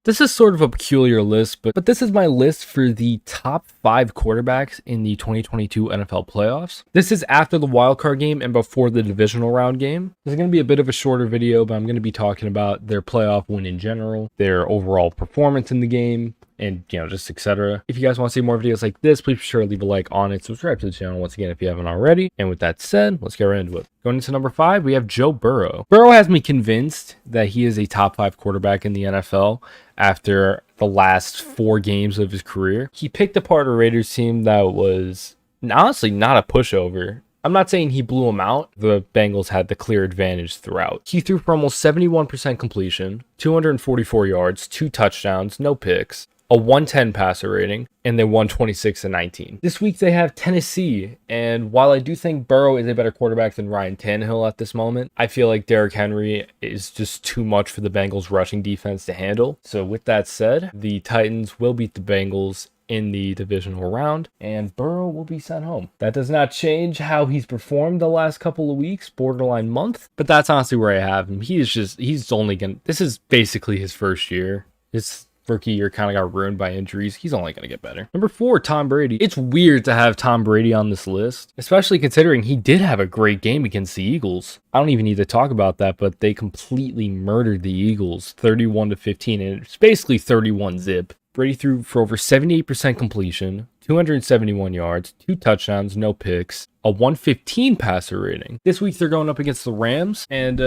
This is sort of a peculiar list, but this is my list for the top 5 quarterbacks in the 2022 NFL playoffs. This is after the wildcard game and before the divisional round game. This is going to be a bit of a shorter video, but I'm going to be talking about their playoff win in general, their overall performance in the game, and just etc. If you guys want to see more videos like this, please be sure to leave a like on it, subscribe to the channel once again if you haven't already. And with that said, let's get right into it. Going into number 5, we have Joe Burrow. Burrow has me convinced that he is a top 5 quarterback in the NFL after the last 4 games of his career. He picked apart a Raiders team that was honestly not a pushover. I'm not saying he blew them out. The Bengals had the clear advantage throughout. He threw for almost 71% completion, 244 yards, 2 touchdowns, no picks, a 110 passer rating, and they won 26-19. This week they have Tennessee, and while I do think Burrow is a better quarterback than Ryan Tannehill at this moment, I feel like Derrick Henry is just too much for the Bengals rushing defense to handle. So with that said, the Titans will beat the Bengals in the divisional round, and Burrow will be sent home. That does not change how he's performed the last couple of weeks, borderline month, but that's honestly where I have him. This is basically his first year. His rookie year kind of got ruined by injuries. He's only going to get better. Number 4, Tom Brady. It's weird to have Tom Brady on this list, especially considering he did have a great game against the Eagles. I don't even need to talk about that, but they completely murdered the Eagles 31-15, and it's basically 31-zip. Brady threw for over 78% completion, 271 yards, 2 touchdowns, no picks, a 115 passer rating. This week they're going up against the Rams, and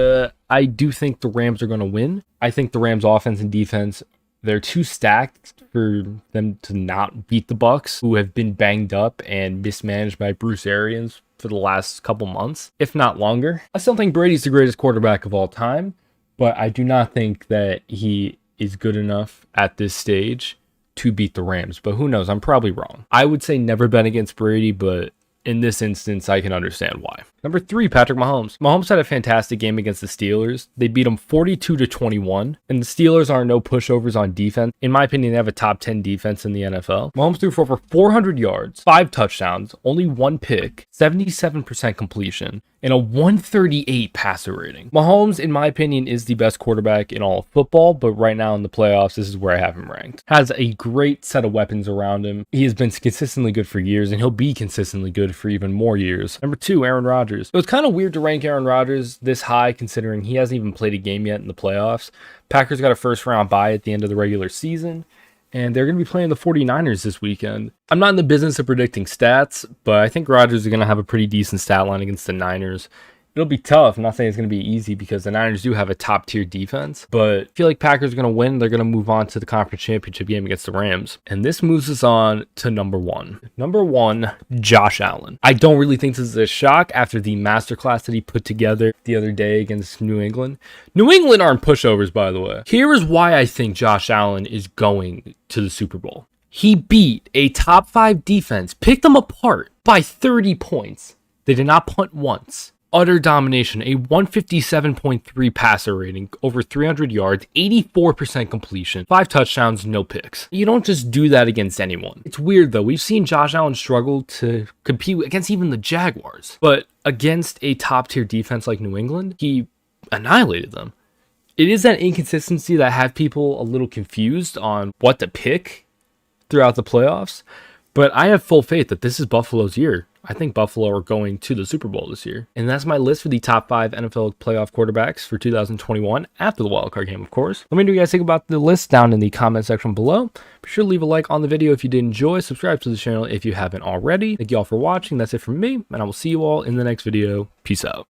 I do think the Rams are going to win. I think the Rams offense and defense, they're too stacked for them to not beat the Bucs, who have been banged up and mismanaged by Bruce Arians for the last couple months, if not longer. I still think Brady's the greatest quarterback of all time, but I do not think that he is good enough at this stage to beat the Rams. But who knows? I'm probably wrong. I would say never bet against Brady, but in this instance, I can understand why. Number 3, Patrick Mahomes. Mahomes had a fantastic game against the Steelers. They beat them 42-21, and the Steelers are no pushovers on defense. In my opinion, they have a top 10 defense in the NFL. Mahomes threw for over 400 yards, 5 touchdowns, only 1 pick, 77% completion, and a 138 passer rating. Mahomes, in my opinion, is the best quarterback in all of football, but right now in the playoffs, this is where I have him ranked. Has a great set of weapons around him. He has been consistently good for years, and he'll be consistently good for even more years. Number 2, Aaron Rodgers. It was kind of weird to rank Aaron Rodgers this high considering he hasn't even played a game yet in the playoffs. Packers got a first round bye at the end of the regular season, and they're going to be playing the 49ers this weekend. I'm not in the business of predicting stats, but I think Rodgers is going to have a pretty decent stat line against the Niners. It'll be tough. I'm not saying it's going to be easy because the Niners do have a top tier defense, but I feel like Packers are going to win. They're going to move on to the conference championship game against the Rams. And this moves us on to number 1. Number 1, Josh Allen. I don't really think this is a shock after the masterclass that he put together the other day against New England. New England aren't pushovers, by the way. Here is why I think Josh Allen is going to the Super Bowl. He beat a top 5 defense, picked them apart by 30 points. They did not punt once. Utter domination, a 157.3 passer rating, over 300 yards, 84% completion, 5 touchdowns, no picks. You don't just do that against anyone. It's weird though. We've seen Josh Allen struggle to compete against even the Jaguars, but against a top tier defense like New England, he annihilated them. It is that inconsistency that had people a little confused on what to pick throughout the playoffs, but I have full faith that this is Buffalo's year. I think Buffalo are going to the Super Bowl this year. And that's my list for the top 5 NFL playoff quarterbacks for 2021 after the wildcard game, of course. Let me know what you guys think about the list down in the comment section below. Be sure to leave a like on the video if you did enjoy. Subscribe to the channel if you haven't already. Thank you all for watching. That's it from me, and I will see you all in the next video. Peace out.